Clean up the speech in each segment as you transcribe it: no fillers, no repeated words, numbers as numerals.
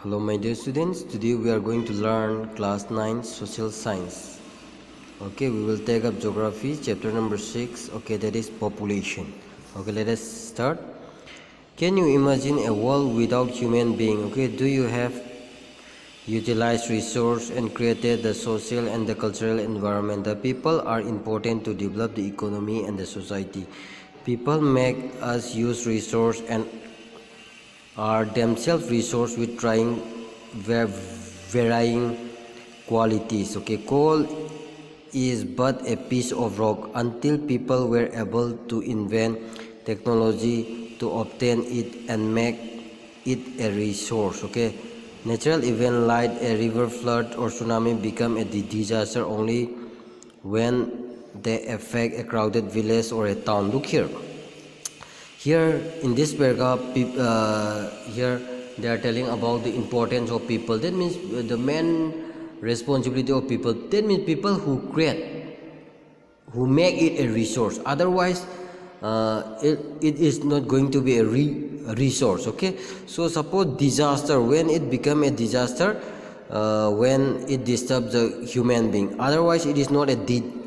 Hello my dear students, today we are going to learn class 9 social science. Okay, we will take up geography chapter number 6. Okay, that is population. Okay, let us start. Can you imagine a world without human being? Okay, do you have utilized resource and created the social and the cultural environment? The people are important to develop the economy and the society. People make us use resource and are themselves resource with varying qualities. Okay, coal is but a piece of rock until people were able to invent technology to obtain it and make it a resource. Okay, natural event like a river flood or tsunami become a disaster only when they affect a crowded village or a town. Look here in this paragraph, here they are telling about the importance of people. That means the main responsibility of people. That means people who create, who make it a resource. Otherwise, it is not going to be a resource. Okay, so suppose disaster, when it become a disaster, when it disturbs the human being. Otherwise, it is not a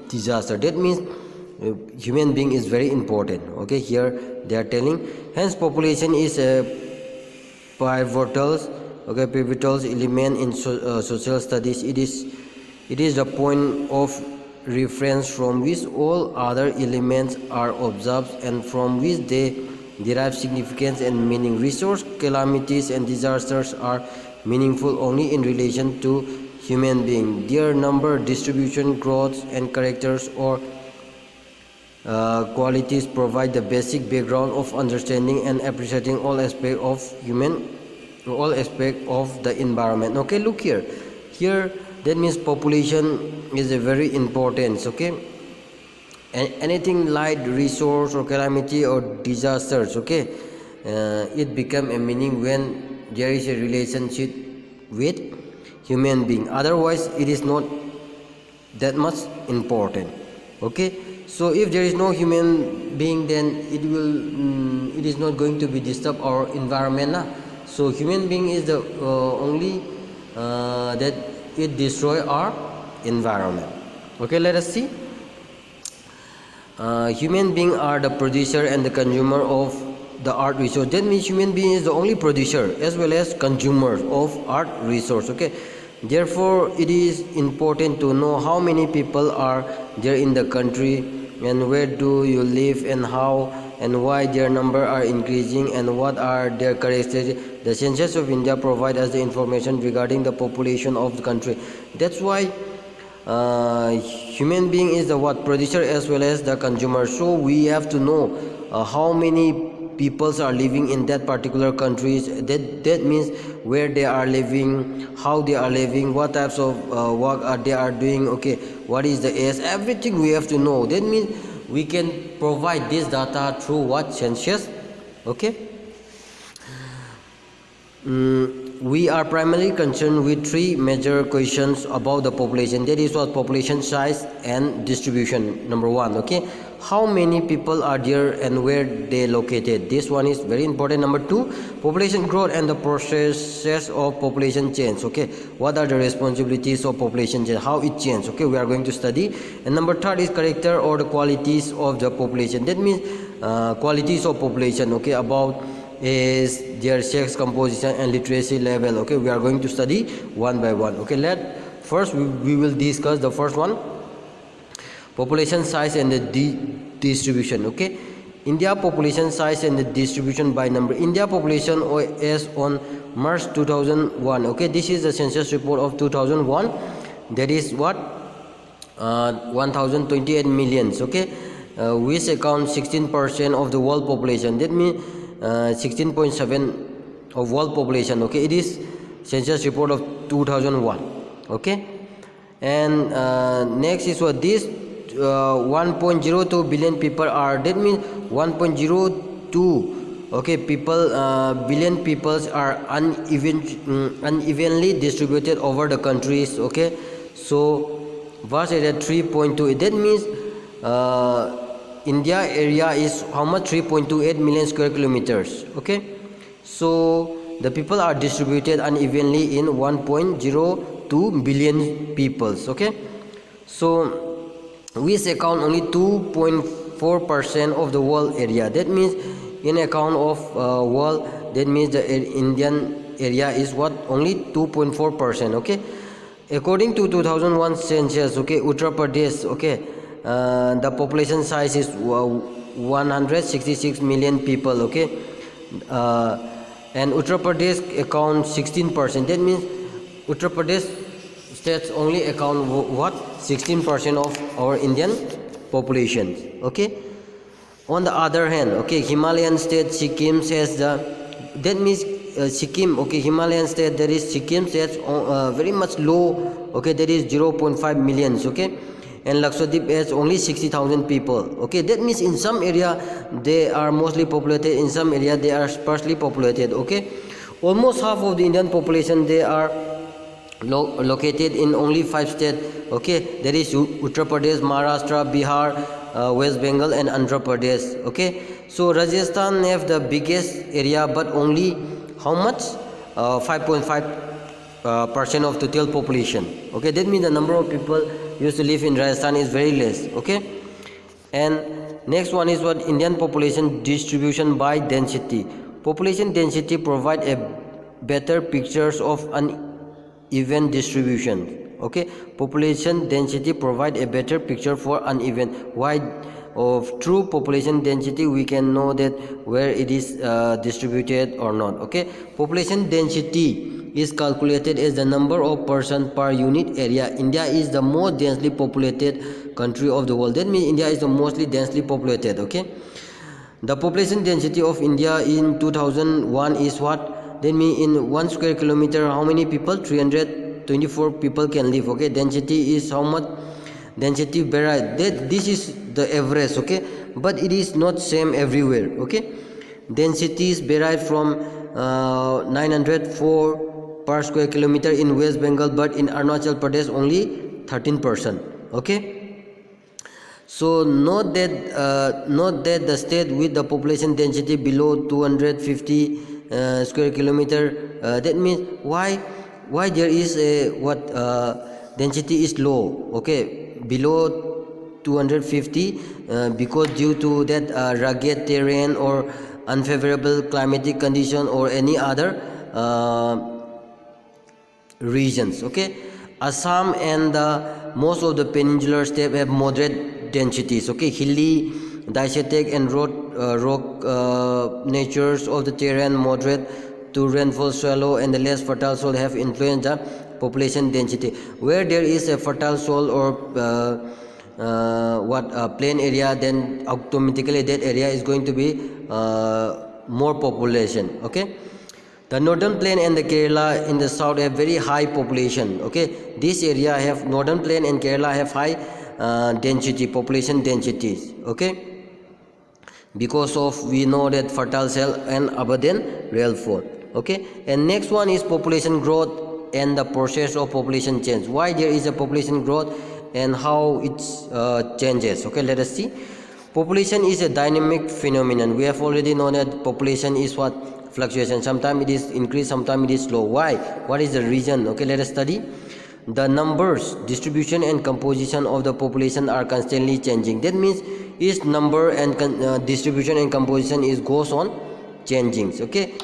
disaster. That means human being is very important. Okay, here they are telling, hence population is a pivotal element in social studies. It is the point of reference from which all other elements are observed and from which they derive significance and meaning. Resource calamities and disasters are meaningful only in relation to human being. Their number, distribution, growth and characters or qualities provide the basic background of understanding and appreciating all aspects of the environment. Okay, look here that means population is a very important. Okay, and anything like resource or calamity or disasters, okay, it become a meaning when there is a relationship with human being. Otherwise it is not that much important. Okay, so if there is no human being, then it is not going to be disturb our environment. So human being is the only that it destroy our environment. Okay, let us see. Human being are the producer and the consumer of the art resource. That means human being is the only producer as well as consumer of art resource. Okay, therefore it is important to know how many people are there in the country and where do you live and how and why their number are increasing and what are their characteristics. The census of India provide us the information regarding the population of the country. That's why human being is the producer as well as the consumer. So we have to know how many peoples are living in that particular countries. That means where they are living, how they are living, what types of work they are doing. Okay, what is the age, everything we have to know. That means we can provide this data through what? Census. Okay, we are primarily concerned with three major questions about the population. That is what? Population size and distribution. Number one, okay, how many people are there and where they located. This one is very important. Number two, population growth and the processes of population change. Okay, what are the responsibilities of population change, how it changes. Okay, we are going to study. And number third is character or the qualities of the population. That means qualities of population. Okay, about is their sex composition and literacy level. Okay, we are going to study one by one. Okay, first we will discuss the first one, population size and the distribution. Okay, India population size and the distribution by number. India population is on March 2001. Okay, this is the census report of 2001. That is what? 1028 millions. Okay, which account 16% of the world population. That means 16.7 of world population. Okay, it is census report of 2001. Okay, and next is what? This 1.02 billion people are. That means 1.02 okay people, billion peoples are unevenly distributed over the countries. Okay, so vast area 3.2. That means India area is how much? 3.28 million square kilometers. Okay, so the people are distributed unevenly in 1.02 billion peoples. Okay, so which account only 2.4% of the world area. That means in account of world, that means the Indian area is what, only 2.4%. okay, according to 2001 census, okay, Uttar Pradesh, okay, the population size is 166 million people. Okay, and Uttar Pradesh account 16%. That means Uttar Pradesh states only account what, 16% of our Indian population. Okay, on the other hand, okay, Himalayan state Sikkim says that means Sikkim, okay, Himalayan state, there is Sikkim states very much low. Okay, there is 0.5 millions. Okay, and Lakshadweep has only 60,000 people. Okay, that means in some area they are mostly populated, in some area they are sparsely populated. Okay, almost half of the Indian population, they are located in only 5 states. Okay, there is Uttar Pradesh, Maharashtra, Bihar, West Bengal and Andhra Pradesh. Okay, so Rajasthan have the biggest area, but only how much, 5.5% of total population. Okay, that means the number of people used to live in Rajasthan is very less. Okay, and next one is what, Indian population distribution by density. Population density provide a better pictures of uneven distribution. Okay, population density provide a better picture for uneven. Why? Of true population density we can know that where it is distributed or not. Okay, population density is calculated as the number of person per unit area. India is the most densely populated country of the world. That means India is the mostly densely populated. Okay, the population density of India in 2001 is what, that means in 1 square kilometer how many people, 324 people can live. Okay, density is how much, density varies, this is the average. Okay, but it is not same everywhere. Okay, densities vary from 904 per square kilometer in West Bengal, but in Arunachal Pradesh only 13%. Okay, so note that the state with the population density below 250 square kilometer, that means why there is a what, density is low. Okay, below 250, because due to that rugged terrain or unfavorable climatic condition or any other regions. Okay, Assam and most of the peninsular states have moderate densities. Okay, hilly, diacetic and rock natures of the terrain, moderate to rainfall, shallow and the less fertile soil have influenced the population density. Where there is a fertile soil or plain area, then automatically that area is going to be more population. Okay, the northern plain and the Kerala in the south have very high population. Okay, this area have, northern plain and Kerala have high density, population densities. Okay, because of we know that fertile soil and abundant rainfall. Okay, and next one is population growth and the process of population change. Why there is a population growth and how it changes. Okay, let us see. Population is a dynamic phenomenon. We have already known that population is what, fluctuation. Sometimes it is increase, sometimes it is slow. Why? What is the reason? Okay, let us study. The numbers, distribution and composition of the population are constantly changing. That means each number and distribution and composition is goes on changing. Okay,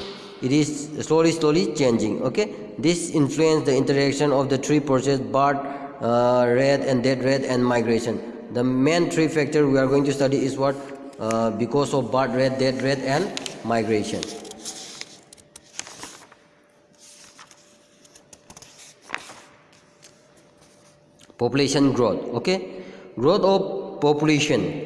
it is slowly changing. Okay, this influence the interaction of the three processes: birth rate and death rate and migration. The main three factors we are going to study is what, because of birth rate, death rate and migration. Population growth. Okay, growth of population.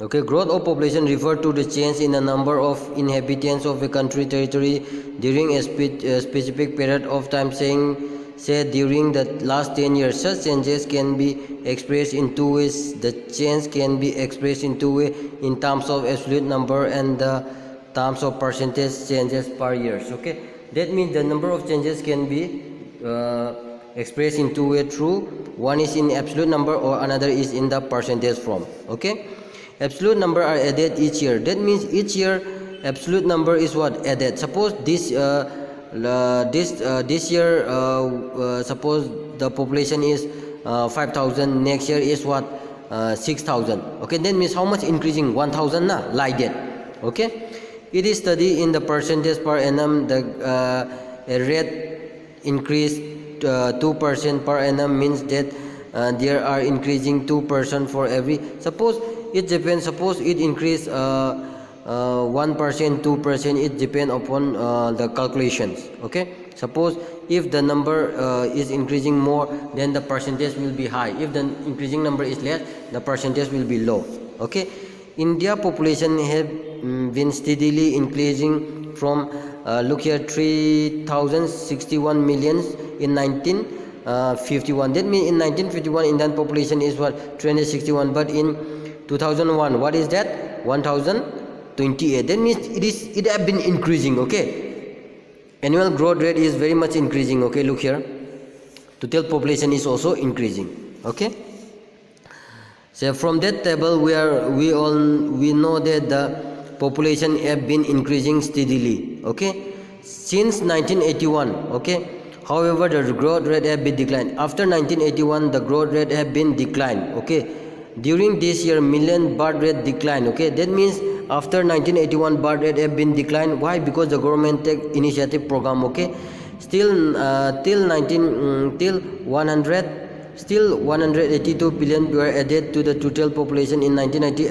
Okay, growth of population refer to the change in the number of inhabitants of a country territory during a specific period of time, say during the last 10 years. Such changes can be expressed in two ways. The change can be expressed in two ways, in terms of absolute number and the terms of percentage changes per year. Okay, that means the number of changes can be expressed in two ways. Through one is in absolute number or another is in the percentage form. Okay, absolute number are added each year. That means each year absolute number is what? Added. Suppose this this year suppose the population is 5,000, next year is what? 6,000. Okay, then means how much increasing? 1,000 na, like that. Okay, it is studied in the percentage per annum. The rate increase 2% per annum means that there are increasing 2% for every. Suppose it depends. Suppose it increase 1%, 2%. It depends upon the calculations. Okay. Suppose if the number is increasing more, then the percentage will be high. If the increasing number is less, the percentage will be low. Okay. India population have been steadily increasing from look here 3,061 millions in 1951. That means in 1951 Indian population is what? 361. But in 2001, what is that? 1,028. That means it have been increasing. Okay. Annual growth rate is very much increasing. Okay, look here. Total population is also increasing. Okay. So from that table we know that the population have been increasing steadily. Okay, since 1981. Okay, however the growth rate have been declined. After 1981 the growth rate have been declined. Okay, during this year million birth rate declined. Okay, that means after 1981 birth rate have been declined. Why? Because the government take initiative program. Okay, still till 182 billion were added to the total population in 1990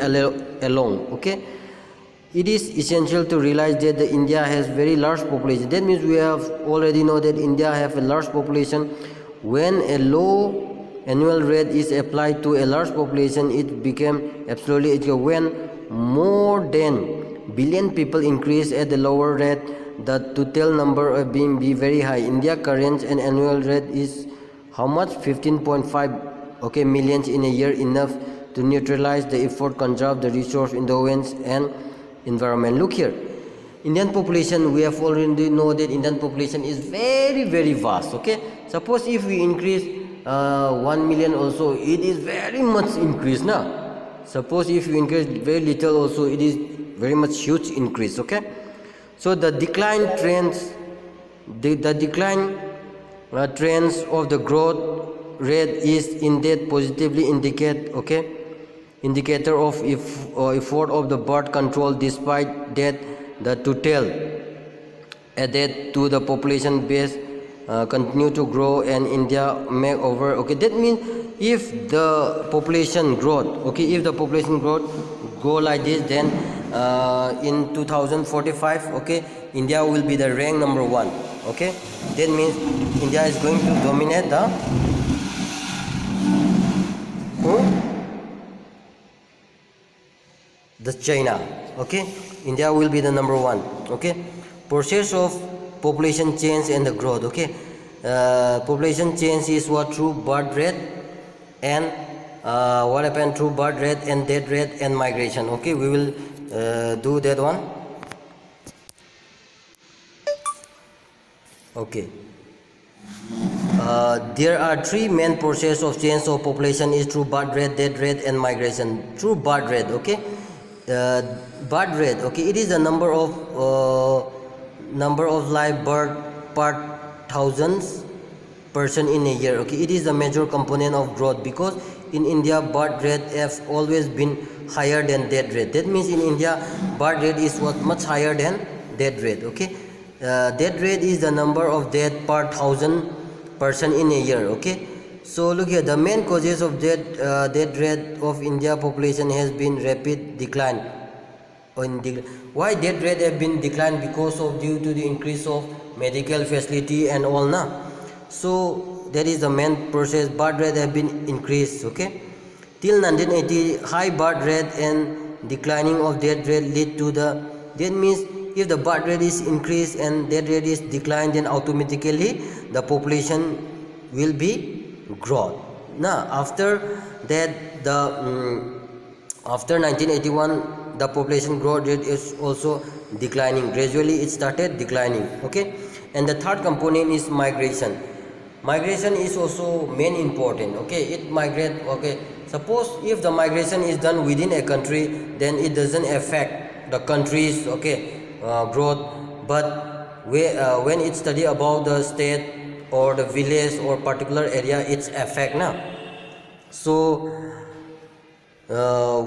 alone. Okay, it is essential to realize that the India has very large population. That means we have already know that India have a large population. When a low annual rate is applied to a large population, it became absolutely equal. When more than billion people increase at the lower rate, the total number of being be very high. India current and annual rate is how much? 15.5 okay millions in a year, enough to neutralize the effort, conserve the resource in the winds and environment. Look here, Indian population, we have already know that Indian population is very very vast. Okay, suppose if we increase 1 million also, it is very much increase now. Suppose if you increase very little also, it is very much huge increase. Okay, so the decline trends, the decline trends of the growth rate is indeed positively indicate. Okay, indicator of effort of the birth control. Despite that, the total added to the population base continue to grow and India make over. Okay, that means if the population growth, okay, if the population growth go like this, then in 2045, okay, India will be the rank number 1. Okay, that means India is going to dominate the China. Okay, India will be the number 1. Okay, process of population change and the growth. Okay, population change is what? Through birth rate and what happened through birth rate and death rate and migration. Okay, we will do that one. Okay, there are 3 main process of change of population is through birth rate, death rate and migration. Through birth rate. Okay, birth rate, okay, it is the number of live birth per thousands person in a year. Okay, it is the major component of growth, because in India birth rate has always been higher than death rate. That means in India birth rate is what? Much higher than death rate. Okay, death rate is the number of death per 1,000 person in a year. Okay, so look here, the main causes of death rate of India population has been rapid decline. Why death rate have been declined? Because of due to the increase of medical facility and all na. So that is the main process. Birth rate have been increased. Okay, till 1980 high birth rate and declining of death rate lead to the, that means if the birth rate is increased and death rate is declined, then automatically the population will be growth. Now after that, after 1981 the population growth rate is also declining. Gradually it started declining. Okay, and the third component is migration. Migration is also main important. Okay, it migrate. Okay, suppose if the migration is done within a country, then it doesn't affect the countries. Okay, growth, but when it study about the state or the village or particular area, its effect now. So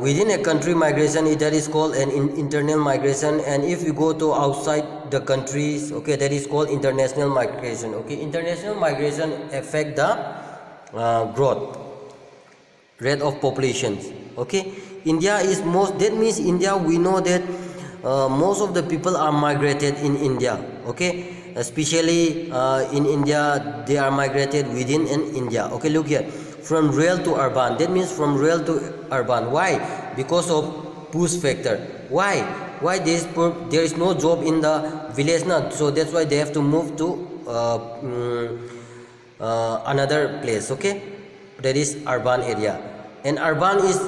within a country migration, that is called an internal migration, and if you go to outside the countries, okay, that is called international migration. Okay, international migration affect the growth rate of populations. Okay, India is most, that means India, we know that most of the people are migrated in India. Okay, especially in India, they are migrated within India. Okay, look here, from rural to urban, that means from rural to urban. Why? Because of push factor. Why there is no job in the village now, so that's why they have to move to another place. Okay, that is urban area. And urban is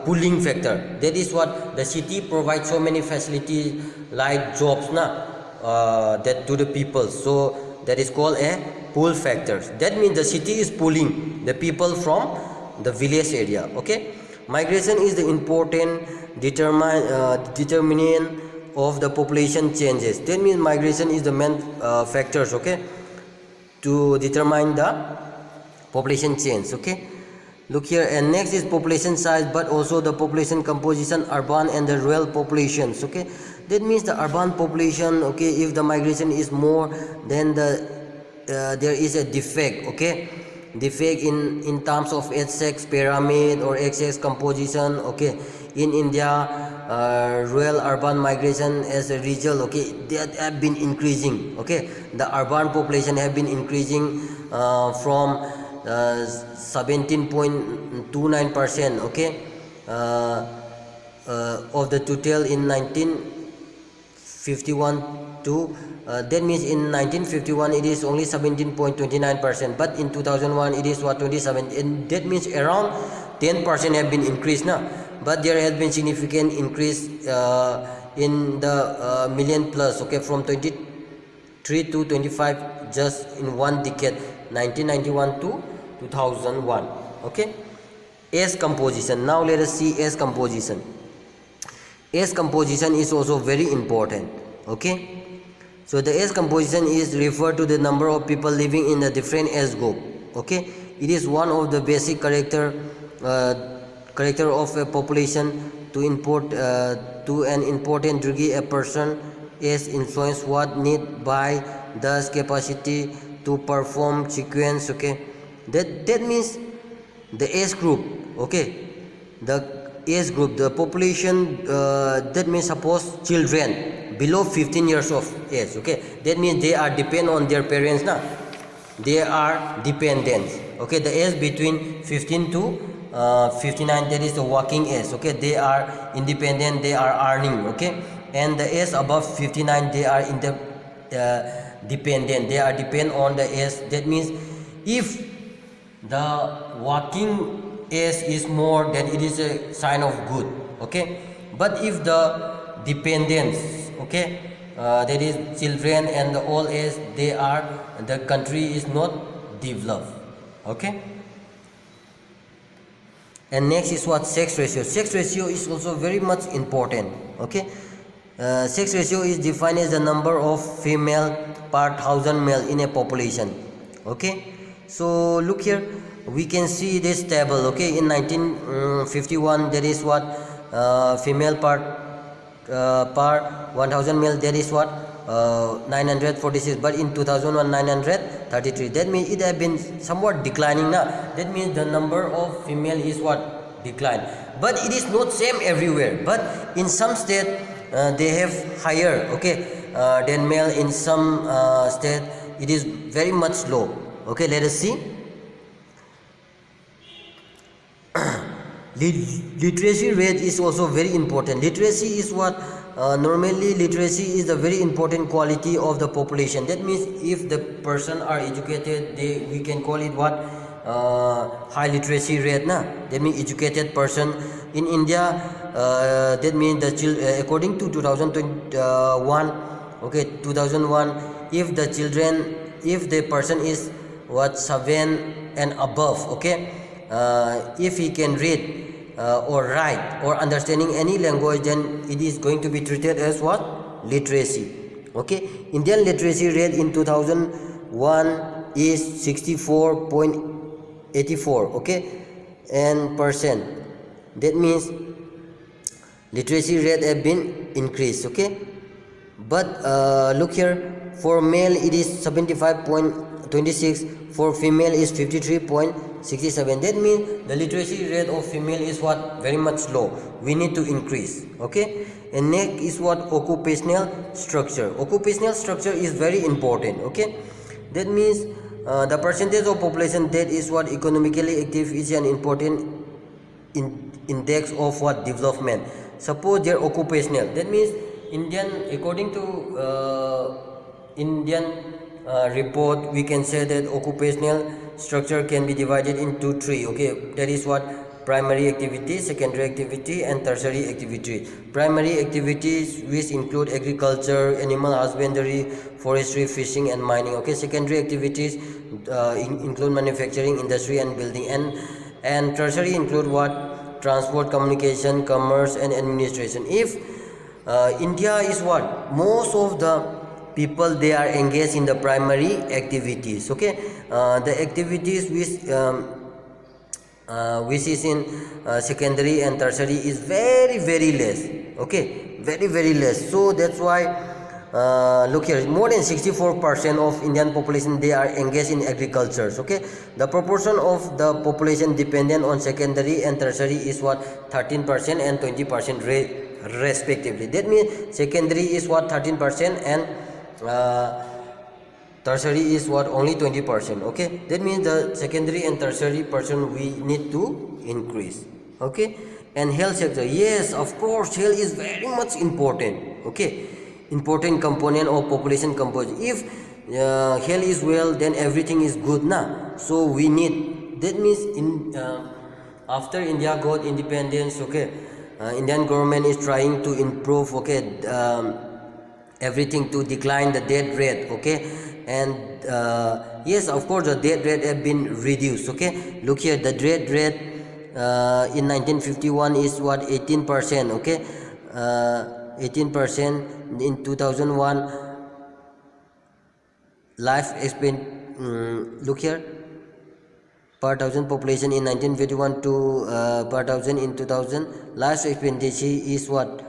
pulling factor, that is what the city provides so many facilities like jobs that to the people, so that is called a pull factors. That means the city is pulling the people from the village area. Okay, migration is the important determinant of the population changes. That means migration is the main factors, okay, to determine the population change. Okay, look here, and next is population size, but also the population composition, urban and the rural populations. Okay, that means the urban population, okay, if the migration is more, then there is a defect. Okay, defect in terms of H-sex pyramid or X-sex composition. Okay, in India, rural urban migration as a result, okay, that have been increasing. Okay, the urban population have been increasing from 17.29%, okay, of the total in 1951 to that means in 1951 it is only 17.29%, but in 2001 it is what, 27, and that means around 10% have been increased now. But there has been significant increase in the million plus, okay, from 23 to 25 just in one decade, 1991 to 2001. Okay, S composition. Now let us see S composition. S composition is also very important. Okay, so the S composition is referred to the number of people living in a different age group. Okay, it is one of the basic character of a population. To an important degree, a person is influenced what need by thus capacity to perform sequence. Okay, that means the age group. Okay, the age group, the population, that means suppose children below 15 years of age. Okay, that means they are depend on their parents now, they are dependents. Okay, the age between 15 to 59, that is the working age. Okay, they are independent, they are earning. Okay, and the age above 59, they are in the dependent, they are depend on the age. That means if the working age is more, then it is a sign of good. Okay, but if the dependents, okay, that is children and the old age, they are, the country is not developed. Okay, and next is what, sex ratio. Sex ratio is also very much important. Okay, sex ratio is defined as the number of female per thousand male in a population. Okay, so look here, we can see this table. Okay, in 1951 there is what, female per 1000 male, there is what, 946, but in 2001 933. That means it has been somewhat declining now. That means the number of female is what, decline, but it is not same everywhere. But in some state they have higher, okay, than male. In some state it is very much low. Okay, let us see. Literacy rate is also very important. Literacy is what, normally literacy is a very important quality of the population. That means if the person are educated, we can call it what, high literacy rate na. That means educated person in India. That means the according to 2001, okay, 2001, if the person is what, 7 and above, okay, if he can read or write or understanding any language, then it is going to be treated as what, literacy. Okay, Indian literacy rate in 2001 is 64.84, okay, and percent. That means literacy rate have been increased. Okay, but look here, for male it is 75.26, for female is 53.67. that means the literacy rate of female is what, very much low. We need to increase. Okay, and next is what, occupational structure. Occupational structure is very important. Okay, that means the percentage of population that is what, economically active is an important index of what, development. Suppose they're occupational, that means Indian, according to Indian report, we can say that occupational structure can be divided into three. Okay, that is what, primary activity, secondary activity, and tertiary activity. Primary activities which include agriculture, animal husbandry, forestry, fishing, and mining. Okay, secondary activities include manufacturing, industry, and building. And tertiary include what, transport, communication, commerce, and administration. If India is what, most of the people, they are engaged in the primary activities. Okay, the activities which is in secondary and tertiary is very less. Okay, very less. So that's why look here, more than 64% of Indian population, they are engaged in agriculture. Okay, the proportion of the population dependent on secondary and tertiary is what, 13% and 20% respectively. That means secondary is what, 13%, and tertiary is what, only 20%. Okay, that means the secondary and tertiary person we need to increase. Okay, and health sector, yes, of course, health is very much important. Okay, important component of population composition. If health is well, then everything is good now. So we need, that means in after India got independence, okay, Indian government is trying to improve, okay, everything to decline the death rate. Okay, and yes, of course, the death rate have been reduced. Okay, look here, the death rate in 1951 is what, 18%. Okay, 18%. In 2001, life expectancy, look here, per thousand population in 1951 to per thousand in 2000, life expectancy is what,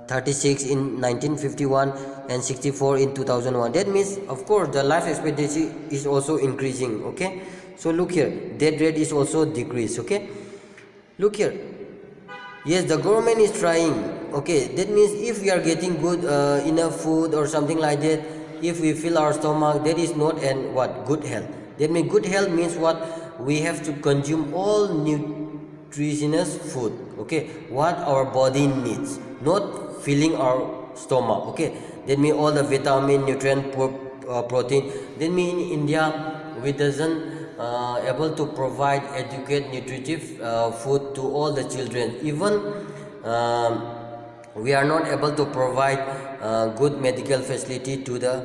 36 in 1951 and 64 in 2001. That means, of course, the life expectancy is also increasing. Okay, so look here, death rate is also decreased. Okay, look here, yes, the government is trying. Okay, that means if we are getting good enough food or something like that, if we fill our stomach, that is not an what, good health. That means good health means what, we have to consume all nutritious food. Okay, what our body needs, not filling our stomach. Okay, that means all the vitamin, nutrient, protein. That means in India we doesn't able to provide adequate nutritive food to all the children. Even we are not able to provide good medical facility to the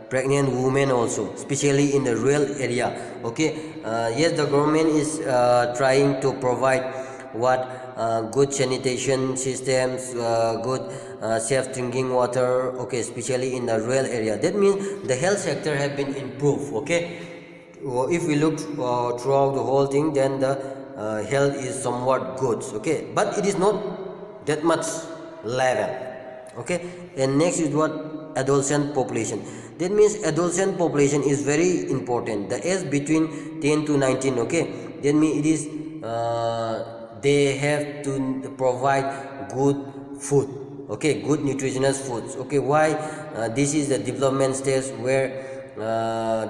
pregnant women also, especially in the rural area. Okay, yes, the government is trying to provide what, good sanitation systems, good safe drinking water. Okay, especially in the rural area. That means the health sector have been improved. Okay, if we look throughout the whole thing, then the health is somewhat good. Okay, but it is not that much level. Okay, and next is what, adolescent population. That means adolescent population is very important, the age between 10 to 19. Okay, that means it is they have to provide good food. Okay, good nutritious foods. Okay, why? This is the development stage where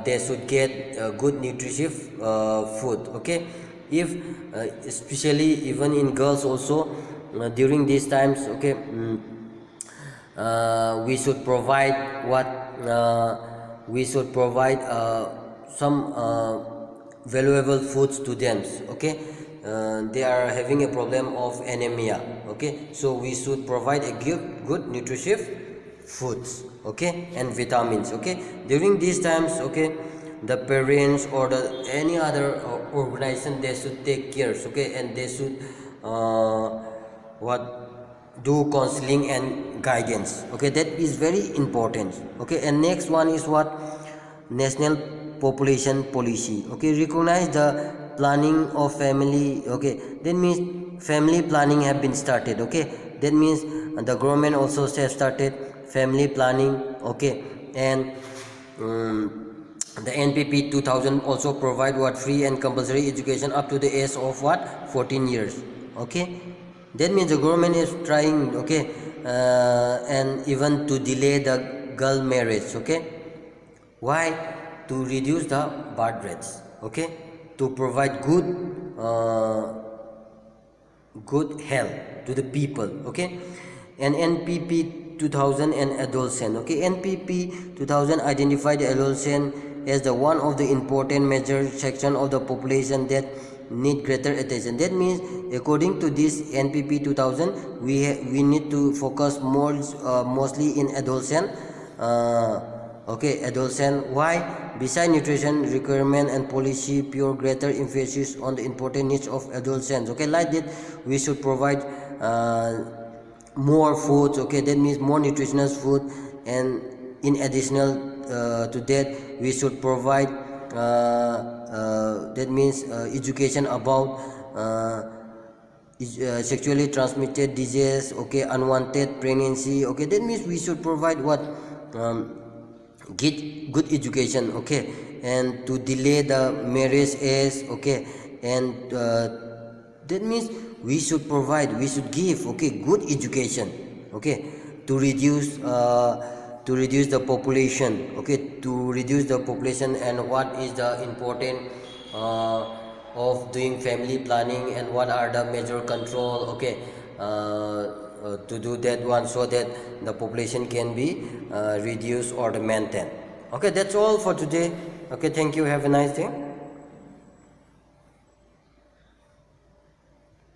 they should get good nutritious food. Okay, if especially even in girls also, during these times. Okay, we should provide what, we should provide some valuable foods to them. Okay, they are having a problem of anemia. Okay, so we should provide a good nutritious foods. Okay, and vitamins. Okay, during these times. Okay, the parents or the any other organization, they should take care. Okay, and they should what, do counseling and guidance. Okay, that is very important. Okay, and next one is what? National population policy. Okay, recognize the planning of family. Okay, that means family planning have been started. Okay, that means the government also have started family planning. Okay, and the NPP 2000 also provide what? Free and compulsory education up to the age of what? 14 years. Okay, that means the government is trying. Okay, and even to delay the girl marriage. Okay, why? To reduce the birth rates. Okay, to provide good health to the people. Okay, and NPP 2000 and adolescent. Okay, NPP 2000 identified adolescent as the one of the important major section of the population that need greater attention. That means according to this NPP 2000, we need to focus more mostly in adolescent. Okay, adolescent. Why? Beside nutrition requirement and policy, pure greater emphasis on the important needs of adolescents. Okay, like that, we should provide more foods. Okay, that means more nutritious food, and in additional to that, we should provide that means education about sexually transmitted disease. Okay, unwanted pregnancy. Okay, that means we should provide what? Get good education. Okay, and to delay the marriage age. Okay, and that means we should give, okay, good education. Okay, to reduce the population. Okay, to reduce the population, and what is the important of doing family planning, and what are the major control. Okay, to do that one, so that the population can be reduced or maintained. Okay, that's all for today. Okay, thank you, have a nice day.